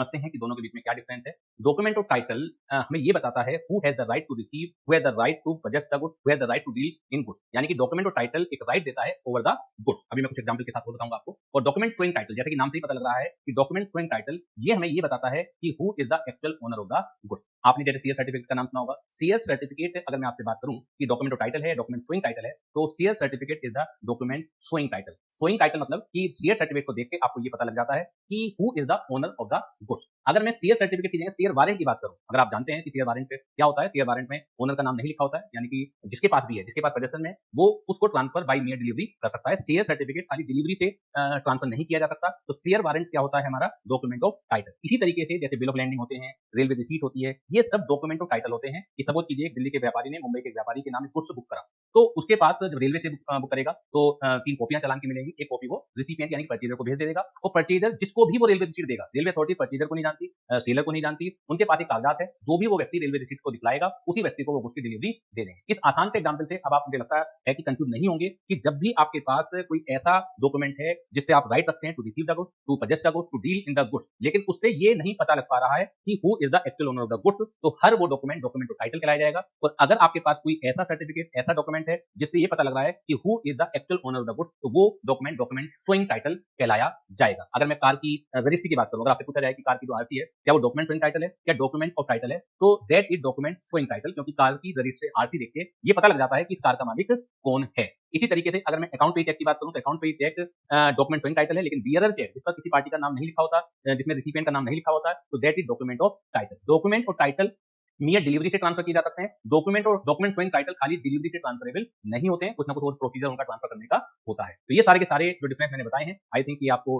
समझते हैं कि दोनों के बीच में क्या डिफरेंस है। डॉक्यूमेंट और टाइटल हमें ये बताता है who has the right to receive, who has the right to possess the goods, who has the right to deal in goods. यानी कि डॉक्यूमेंट और टाइटल एक राइट देता है ओवर द गुड्स। अभी मैं कुछ एग्जांपल के साथ और बताऊंगा आपको। और डॉक्यूमेंट शोइंग टाइटल, जैसे कि नाम से ही पता लग रहा है कि डॉक्यूमेंट शोइंग टाइटल, ये हमें ये बताता है कि who is the actual owner of the goods. आपने जैसे सीएस सर्टिफिकेट का नाम सुना होगा। सीएस सर्टिफिकेट, अगर मैं आपसे बात करूं कि डॉक्यूमेंट और टाइटल है, डॉक्यूमेंट शोइंग टाइटल है, तो CS certificate is the document showing title. Showing title मतलब कि सीएस सर्टिफिकेट को देख के आपको ये पता लग जाता है कि who is the owner of the goods. अगर मैं सीएस सर्टिफिकेट की जगह शेयर वारंट की बात करूं, अगर आप जानते हैं कि शेयर वारंट क्या होता है, शेयर वारंट में ओनर का नाम नहीं लिखा होता है, यानी कि जिसके पास भी है, जिसके पास पोजेशन में, वो उसको ट्रांसफर बाय मेयर डिलीवरी कर सकता है। शेयर सर्टिफिकेट खाली डिलीवरी से ट्रांसफर नहीं किया जा सकता। तो शेयर वारंट क्या होता है, हमारा डॉक्यूमेंट ऑफ टाइटल। इसी तरीके से जैसे बिल ऑफ लैंडिंग होते हैं, रेलवे रिसीट होती है, ये सब डॉक्यूमेंट ऑफ टाइटल होते हैं। कि सपोज कीजिए दिल्ली के व्यापारी ने मुंबई के व्यापारी के नाम गुड्स बुक करा, तो उसके पास जब रेलवे से बुक करेगा तो 3 कॉपियां चालान की मिलेगी। एक कॉपी वो रिसिपिएंट यानी कि परचेजर को भेज दे देगा, और परचेजर जिसको भी वो रेलवे रिसीट देगा, रेलवे अथॉरिटी परचेजर को नहीं जानती, सेलर को नहीं जानती, उनके पास एक कागजात है, जो भी वो व्यक्ति रेलवे रिसीट को दिखलाएगा उसी व्यक्ति को वो उसकी डिलीवरी दे देंगे। इस आसान से एग्जांपल से अब आप, मुझे लगता है कि कंफ्यूज नहीं होंगे कि जब भी आपके पास कोई ऐसा डॉक्यूमेंट है जिससे आप राइट सकते हैं to receive the goods, to possess the goods, to deal in the goods, लेकिन उससे ये नहीं पता लग पा रहा है कि who is the actual owner of the goods, तो हर वो डॉक्यूमेंट डॉक्यूमेंट ऑफ टाइटल कहलाया जाएगा। और अगर आपके पास कोई ऐसा सर्टिफिकेट, ऐसा डॉक्यूमेंट है जिससे ये पता लग रहा है कि who is the actual owner of the goods, तो वो डॉक्यूमेंट डॉक्यूमेंट शोइंग टाइटल कहलाया जाएगा। अगर मैं कार की रजिस्ट्री की बात करूं, अगर आपसे पूछा जाए कि कार की जो आरसी है क्या वो डॉक्यूमेंट शोइंग टाइटल है, क्या डॉक्यूमेंट ऑफ टाइटल है, तो that is document showing title, क्योंकि कार की रजिस्ट्री आरसी देख के ये पता लग जाता है कि इस कार का मालिक कौन है। इसी तरीके से अगर मैं अकाउंट पे चेक की बात करूं, तो अकाउंट पे चेक डॉक्यूमेंट शोइंग टाइटल है, लेकिन बियरर चेक, जिस पर किसी पार्टी का नाम नहीं लिखा होता, जिसमें रिसिपिएंट का नाम नहीं लिखा होता है, तो that is document of title. Document और टाइटल मियर डिलीवरी से ट्रांसफर किए जा सकते हैं। डॉक्यूमेंट और डॉक्यूमेंट शोइंग टाइटल खाली डिलीवरी से ट्रांसफरेबल नहीं होते हैं, कुछ ना कुछ और प्रोसीजर उनका ट्रांसफर करने का होता है। तो ये सारे के सारे जो डिफरेंस मैंने बताए हैं, आई थिंक ये आपको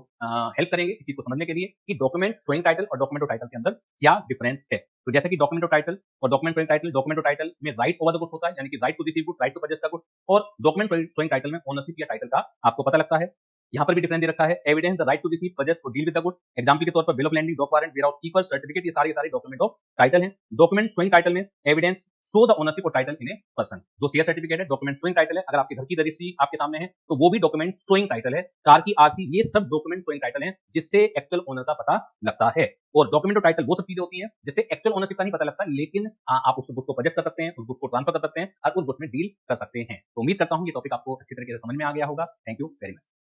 हेल्प करेंगे इस चीज को समझने के लिए कि डॉक्यूमेंट शोइंग टाइटल और डॉक्यूमेंट ऑफ टाइटल के अंदर क्या डिफरेंस है। तो जैसे कि डॉक्यूमेंट ऑफ टाइटल और document showing title, document of title में राइट ओवर द गुड्स होता है, यानी कि right to receive goods, right to purchase the goods, और डॉक्यूमेंट शोइंग टाइटल में ओनरशिप या टाइटल का आपको पता लगता है। यहाँ पर भी डिफरेंस दे रखा है, evidence the right to receive, possess to deal with the good. Example के तौर पर bill of landing, dock warrant, warehouse keeper, certificate, ये सारे डॉक्यूमेंट ऑफ टाइटल हैं। डॉक्यूमेंट शोइंग टाइटल में evidence show the ownership of title in a person, जो share certificate है document showing title है। अगर आपके घर की रजिस्ट्री आपके सामने है तो वो भी डॉक्यूमेंट शोइंग टाइटल है। कार की आरसी, ये सब डॉक्यूमेंट शोइंग टाइटल है, जिससे एक्चुअल ओनर का पता लगता है। और डॉक्यूमेंट ऑफ टाइटल वो सब चीजें होती हैं जिससे एक्चुअल ओनरशिप का नहीं पता लगता, लेकिन आप उस गुड्स को पजेस कर सकते हैं, उस गुड्स को ट्रांसफर कर सकते हैं और उस गुड्स में डील कर सकते हैं। तो उम्मीद करता हूं ये टॉपिक आपको अच्छी तरीके से समझ में आ गया होगा। Thank you very much.